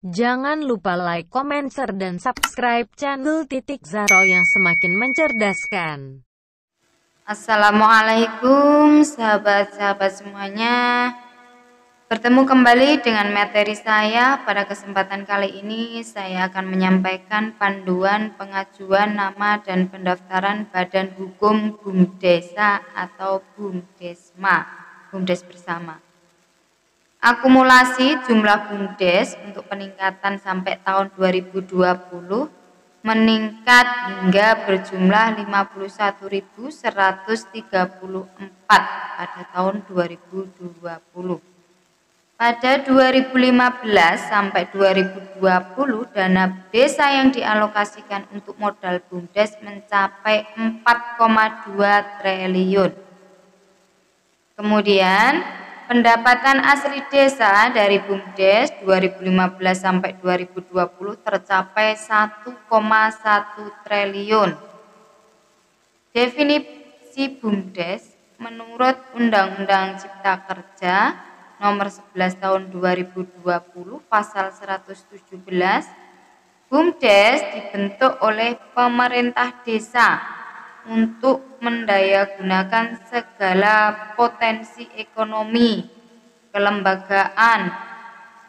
Jangan lupa like, komen, share, dan subscribe channel Titik Zaro yang semakin mencerdaskan. Assalamualaikum sahabat-sahabat semuanya. Bertemu kembali dengan materi saya. Pada kesempatan kali ini saya akan menyampaikan panduan pengajuan nama dan pendaftaran Badan Hukum BUMDESA atau BUMDESMA, BUMDes bersama. Akumulasi jumlah BUMDes untuk peningkatan sampai tahun 2020 meningkat hingga berjumlah 51.134 pada tahun 2020. Pada 2015 sampai 2020 dana desa yang dialokasikan untuk modal BUMDes mencapai 4,2 triliun. Kemudian pendapatan asli desa dari BUMDes 2015 sampai 2020 tercapai 1,1 triliun. Definisi BUMDes menurut Undang-Undang Cipta Kerja Nomor 11 Tahun 2020 Pasal 117, BUMDes dibentuk oleh pemerintah desa untuk mendayagunakan segala potensi ekonomi, kelembagaan,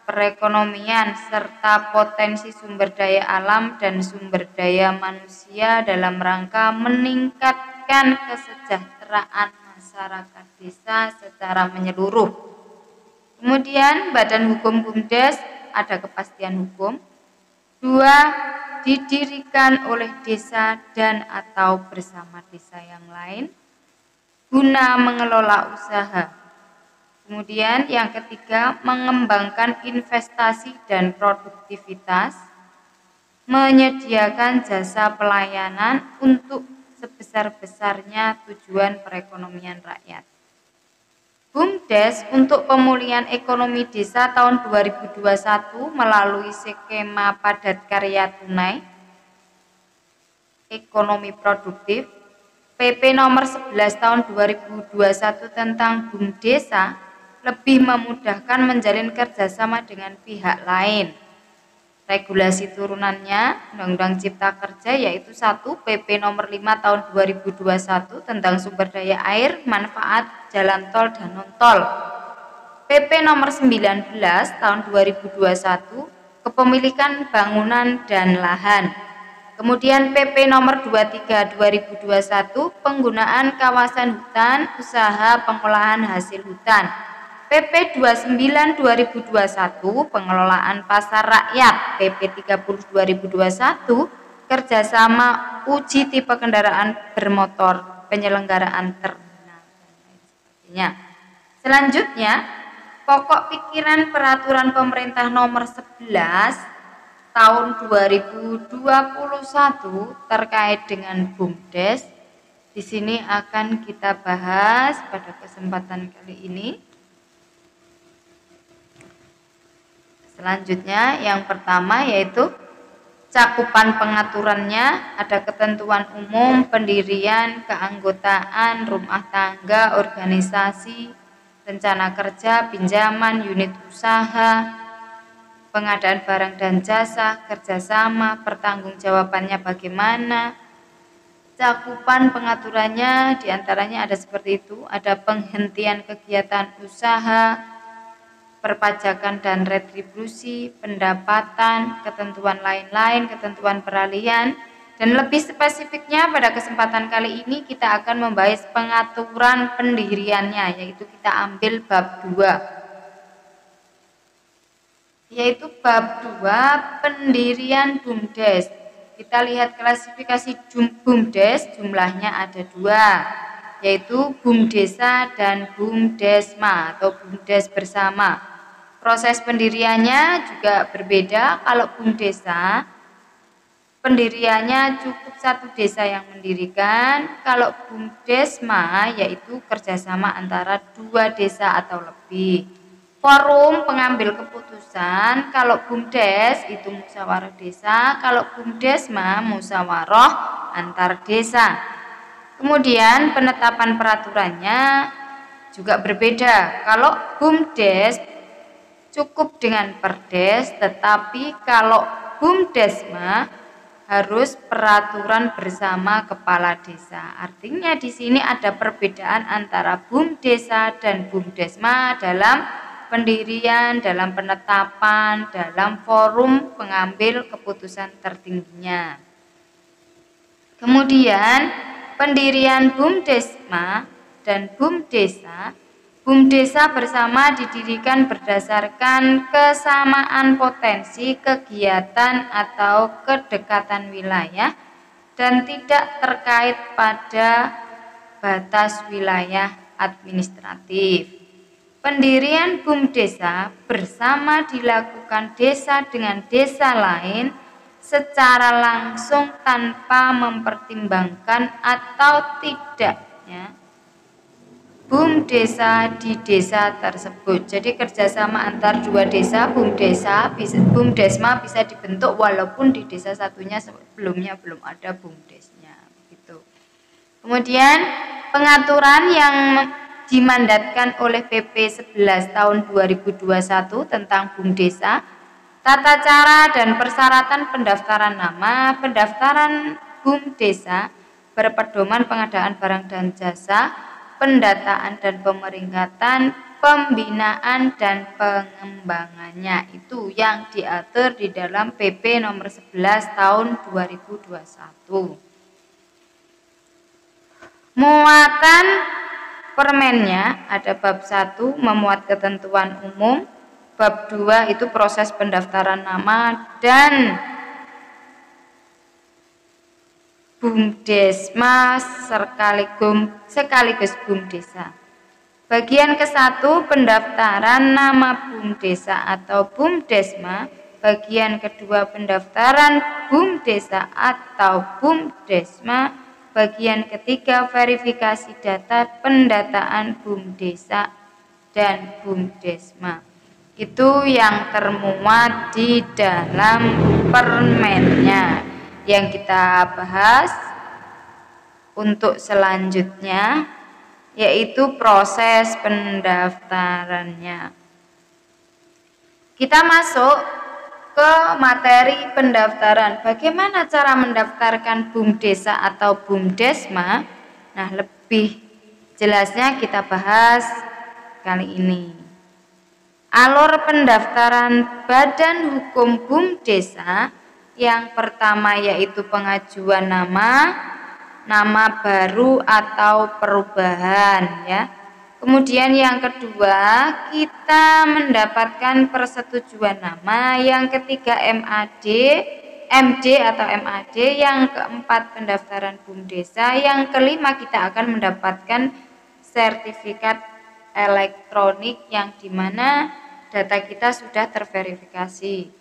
perekonomian, serta potensi sumber daya alam dan sumber daya manusia dalam rangka meningkatkan kesejahteraan masyarakat desa secara menyeluruh. Kemudian Badan Hukum BUMDes ada kepastian hukum. 2. Didirikan oleh desa dan atau bersama desa yang lain guna mengelola usaha. Kemudian yang ketiga, mengembangkan investasi dan produktivitas, menyediakan jasa pelayanan untuk sebesar-besarnya tujuan perekonomian rakyat. BUMDes untuk pemulihan ekonomi desa tahun 2021 melalui skema padat karya tunai, ekonomi produktif, PP nomor 11 tahun 2021 tentang BUMDesa lebih memudahkan menjalin kerjasama dengan pihak lain. Regulasi turunannya Undang-Undang Cipta Kerja yaitu 1. PP nomor 5 tahun 2021 tentang sumber daya air, manfaat, jalan tol dan non-tol. PP nomor 19 tahun 2021 kepemilikan bangunan dan lahan. Kemudian PP nomor 23 2021 penggunaan kawasan hutan, usaha pengolahan hasil hutan. PP 29 2021 pengelolaan pasar rakyat. PP 30 2021 kerjasama uji tipe kendaraan bermotor, penyelenggaraan terminal dan lain sebagainya. Selanjutnya, pokok pikiran peraturan pemerintah nomor 11 tahun 2021 terkait dengan BUMDes. Di sini akan kita bahas pada kesempatan kali ini. Selanjutnya yang pertama yaitu cakupan pengaturannya, ada ketentuan umum, pendirian, keanggotaan, rumah tangga, organisasi, rencana kerja, pinjaman, unit usaha, pengadaan barang dan jasa, kerjasama, pertanggungjawabannya bagaimana. Cakupan pengaturannya diantaranya ada seperti itu, ada penghentian kegiatan usaha, perpajakan dan retribusi, pendapatan, ketentuan lain-lain, ketentuan peralihan, dan lebih spesifiknya pada kesempatan kali ini kita akan membahas pengaturan pendiriannya, yaitu kita ambil bab 2, yaitu bab 2 pendirian BUMDes. Kita lihat klasifikasi BUMDes, jumlahnya ada 2, yaitu BUMDesa dan BUMDesma atau BUMDes bersama. Proses pendiriannya juga berbeda. Kalau BUMDesa, pendiriannya cukup satu desa yang mendirikan. Kalau BUMDesma, yaitu kerjasama antara 2 desa atau lebih. Forum pengambil keputusan, kalau BUMDes itu musyawarah desa, kalau BUMDesma musyawarah antar desa. Kemudian penetapan peraturannya juga berbeda. Kalau BUMDes cukup dengan perdes, tetapi kalau BUMDesma harus peraturan bersama kepala desa. Artinya di sini ada perbedaan antara BUMDesa dan BUMDesma dalam pendirian, dalam penetapan, dalam forum pengambil keputusan tertingginya. Kemudian pendirian BUMDesma dan BUMDesa. BUMDesa bersama didirikan berdasarkan kesamaan potensi kegiatan atau kedekatan wilayah dan tidak terkait pada batas wilayah administratif. Pendirian BUMDesa bersama dilakukan desa dengan desa lain secara langsung tanpa mempertimbangkan atau tidaknya BUMDesa di desa tersebut. Jadi kerjasama antar dua desa, BUMDesma bisa dibentuk walaupun di desa satunya sebelumnya belum ada BUMDesnya. Gitu. Kemudian pengaturan yang dimandatkan oleh PP 11 tahun 2021 tentang BUMDesa, tata cara dan persyaratan pendaftaran nama, pendaftaran BUMDesa, berpedoman pengadaan barang dan jasa, pendataan dan pemeringkatan, pembinaan dan pengembangannya. Itu yang diatur di dalam PP nomor 11 tahun 2021. Muatan permennya ada bab 1 memuat ketentuan umum, bab 2 itu proses pendaftaran nama dan BUMDesma sekaligus BUMDesa. Bagian ke-1 pendaftaran nama BUMDesa atau BUMDesma. Bagian kedua pendaftaran BUMDesa atau BUMDesma. Bagian ketiga verifikasi data pendataan BUMDesa dan BUMDesma. Itu yang termuat di dalam permennya. Yang kita bahas untuk selanjutnya yaitu proses pendaftarannya. Kita masuk ke materi pendaftaran. Bagaimana cara mendaftarkan BUMDesa atau BUMDesma? Nah, lebih jelasnya kita bahas kali ini. Alur pendaftaran Badan Hukum BUMDesa. Yang pertama yaitu pengajuan nama baru atau perubahan ya. Kemudian yang kedua kita mendapatkan persetujuan nama, yang ketiga MD atau MAD, yang keempat pendaftaran BUMDesa, yang kelima kita akan mendapatkan sertifikat elektronik yang dimana data kita sudah terverifikasi.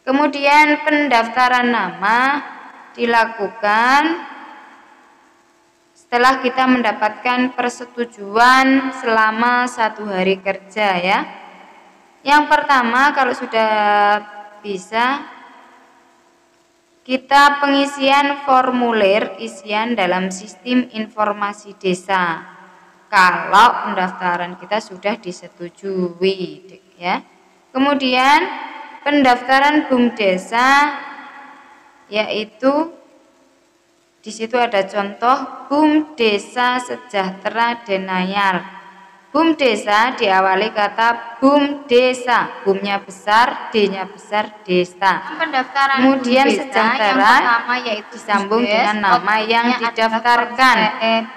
Kemudian pendaftaran nama dilakukan setelah kita mendapatkan persetujuan selama 1 hari kerja ya. Yang pertama kalau sudah bisa kita pengisian formulir isian dalam sistem informasi desa. Kalau pendaftaran kita sudah disetujui ya. Kemudian pendaftaran BUMDesa yaitu di situ ada contoh BUMDesa Sejahtera Denayar. BUMDesa diawali kata BUMDesa, BUM-nya besar, D-nya besar, desa. Pendaftaran Kemudian BUMDesa sejahtera yang pertama yaitu disambung BUMDes, dengan nama yang didaftarkan.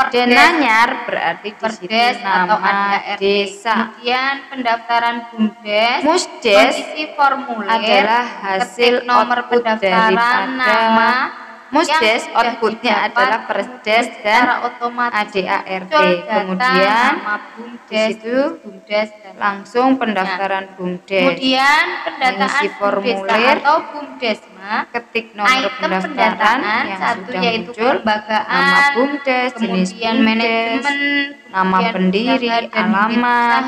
Denanyar berarti di situ nama desa. Kemudian pendaftaran BUMDes, Musdes mengisi formulir adalah hasil nomor output pendaftaran nama Musdes outputnya adalah Persdes dan ADART. Kemudian di situ langsung pendaftaran BUMDes. Kemudian pendataan mengisi formulir atau BUMDesma, ketik nomor pendaftaran yang sudah muncul, nama BUMDes, jenis BUMDes, nama pendiri, alamat,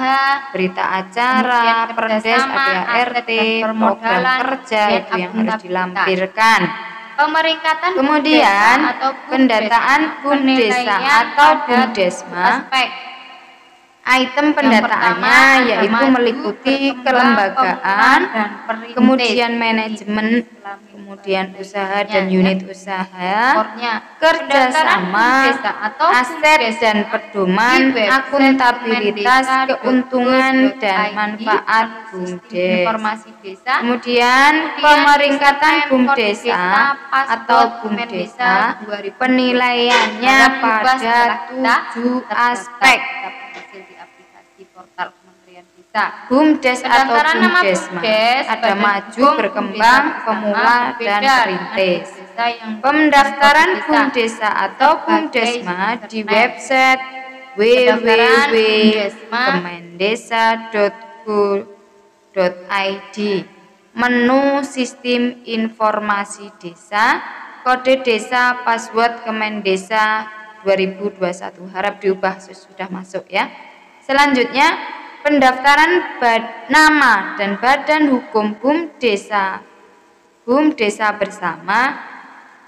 berita acara, Perdes, ADART, program kerja itu yang harus dilampirkan. Pemeringkatan Kemudian atau pendataan BUMDesa atau BUMDesma Item pendataannya yaitu meliputi kelembagaan, kemudian manajemen, kemudian usaha dan unit usaha, kerjasama, aset dan pedoman, akuntabilitas, keuntungan dan manfaat BUMDes. Kemudian pemeringkatan BUMDesa atau BUMDesa, penilaiannya pada 7 aspek. BUMDes atau BUMDesma ada maju, berkembang, pemula, dan perintis. Pendaftaran BUMDesa atau BUMDesma di website www.kemendesa.go.id. Menu sistem informasi desa, kode desa, password Kemendesa 2021. Harap diubah, sudah masuk ya. Selanjutnya, pendaftaran nama dan badan hukum BUMDesa bersama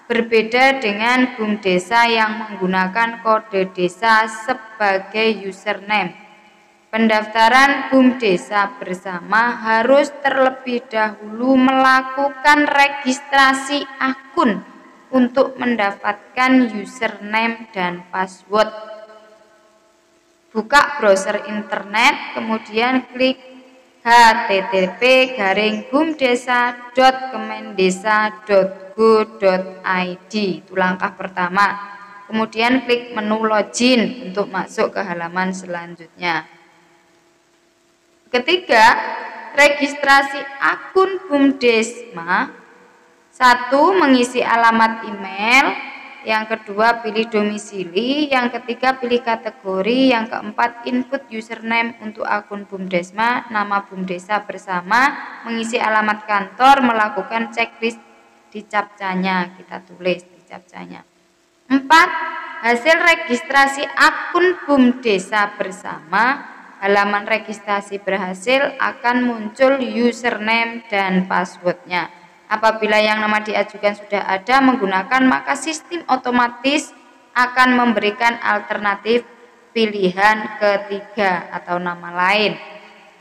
berbeda dengan BUMDesa yang menggunakan kode desa sebagai username. Pendaftaran BUMDesa bersama harus terlebih dahulu melakukan registrasi akun untuk mendapatkan username dan password. Buka browser internet, kemudian klik http://bumdesa.kemendesa.go.id. Itu langkah pertama. Kemudian klik menu login untuk masuk ke halaman selanjutnya. Ketiga, registrasi akun BUMDesma. 1. Mengisi alamat email. Yang kedua, pilih domisili. Yang ketiga, pilih kategori. Yang keempat, input username untuk akun BUMDesma, nama BUMDesa bersama, mengisi alamat kantor, melakukan checklist di captchanya. Kita tulis di captchanya. 4. Hasil registrasi akun BUMDesa bersama. Halaman registrasi berhasil akan muncul username dan passwordnya. Apabila yang nama diajukan sudah ada menggunakan, maka sistem otomatis akan memberikan alternatif pilihan ketiga atau nama lain.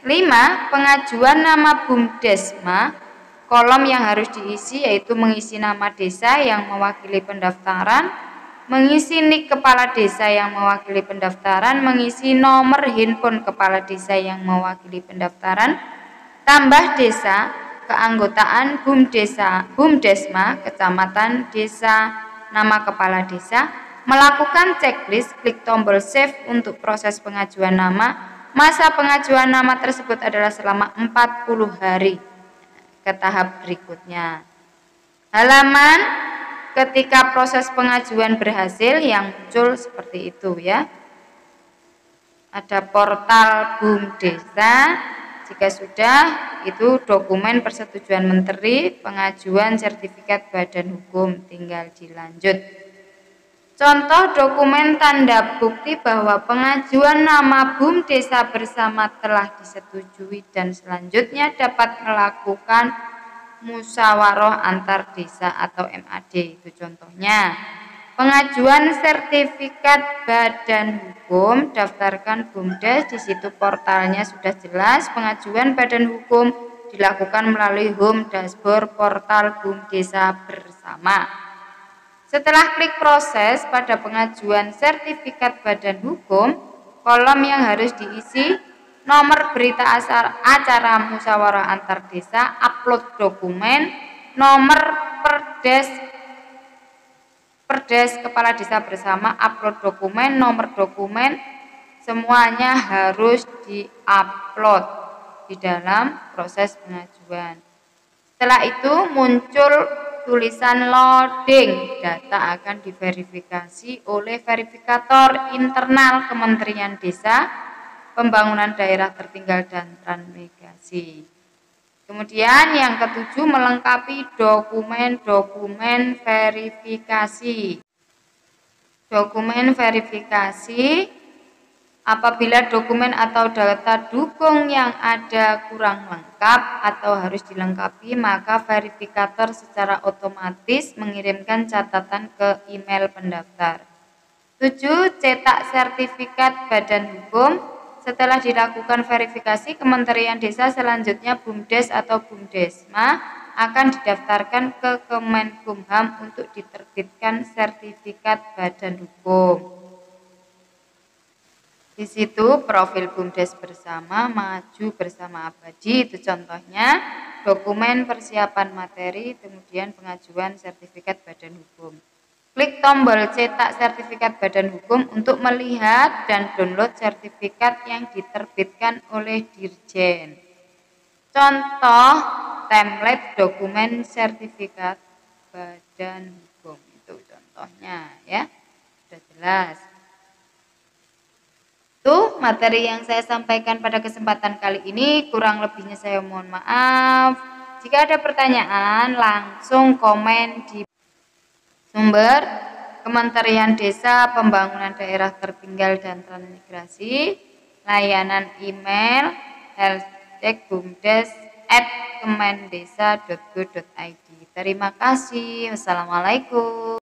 5. Pengajuan nama BUMDesma. Kolom yang harus diisi yaitu mengisi nama desa yang mewakili pendaftaran, mengisi NIK kepala desa yang mewakili pendaftaran, mengisi nomor handphone kepala desa yang mewakili pendaftaran, tambah desa, keanggotaan BUMDesma, kecamatan, desa, nama kepala desa, melakukan checklist, klik tombol save untuk proses pengajuan nama. Masa pengajuan nama tersebut adalah selama 40 hari. Ke tahap berikutnya. Halaman ketika proses pengajuan berhasil yang muncul seperti itu ya. Ada portal BUMDesa. Jika sudah, itu dokumen persetujuan menteri, pengajuan sertifikat badan hukum, tinggal dilanjut. Contoh dokumen tanda bukti bahwa pengajuan nama BUMDesa bersama telah disetujui dan selanjutnya dapat melakukan musyawarah antar desa atau MAD. Itu contohnya. Pengajuan sertifikat badan hukum, daftarkan BUMDes, di situ portalnya sudah jelas. Pengajuan badan hukum dilakukan melalui home dashboard portal BUMDesa bersama. Setelah klik proses pada pengajuan sertifikat badan hukum, kolom yang harus diisi nomor berita acara musyawarah antar desa, upload dokumen, nomor perdes kepala desa bersama, upload dokumen, nomor dokumen, semuanya harus diupload di dalam proses pengajuan. Setelah itu muncul tulisan loading, data akan diverifikasi oleh verifikator internal Kementerian Desa, Pembangunan Daerah Tertinggal dan Transmigrasi. Kemudian yang ketujuh, melengkapi dokumen verifikasi. Dokumen verifikasi, apabila dokumen atau data dukung yang ada kurang lengkap atau harus dilengkapi, maka verifikator secara otomatis mengirimkan catatan ke email pendaftar. 7. Cetak sertifikat badan hukum. Setelah dilakukan verifikasi, Kementerian Desa selanjutnya BUMDes atau BUMDesma akan didaftarkan ke Kemenkumham untuk diterbitkan sertifikat badan hukum. Di situ profil BUMDes bersama, maju bersama abadi, itu contohnya dokumen persiapan materi, kemudian pengajuan sertifikat badan hukum. Klik tombol cetak sertifikat badan hukum untuk melihat dan download sertifikat yang diterbitkan oleh Dirjen. Contoh template dokumen sertifikat badan hukum, itu contohnya ya. Sudah jelas. Itu materi yang saya sampaikan pada kesempatan kali ini, kurang lebihnya saya mohon maaf. Jika ada pertanyaan langsung komen di sumber Kementerian Desa Pembangunan Daerah Tertinggal dan Transmigrasi, layanan email helpdesk@bumdes@kemendesa.go.id. Terima kasih. Wassalamualaikum.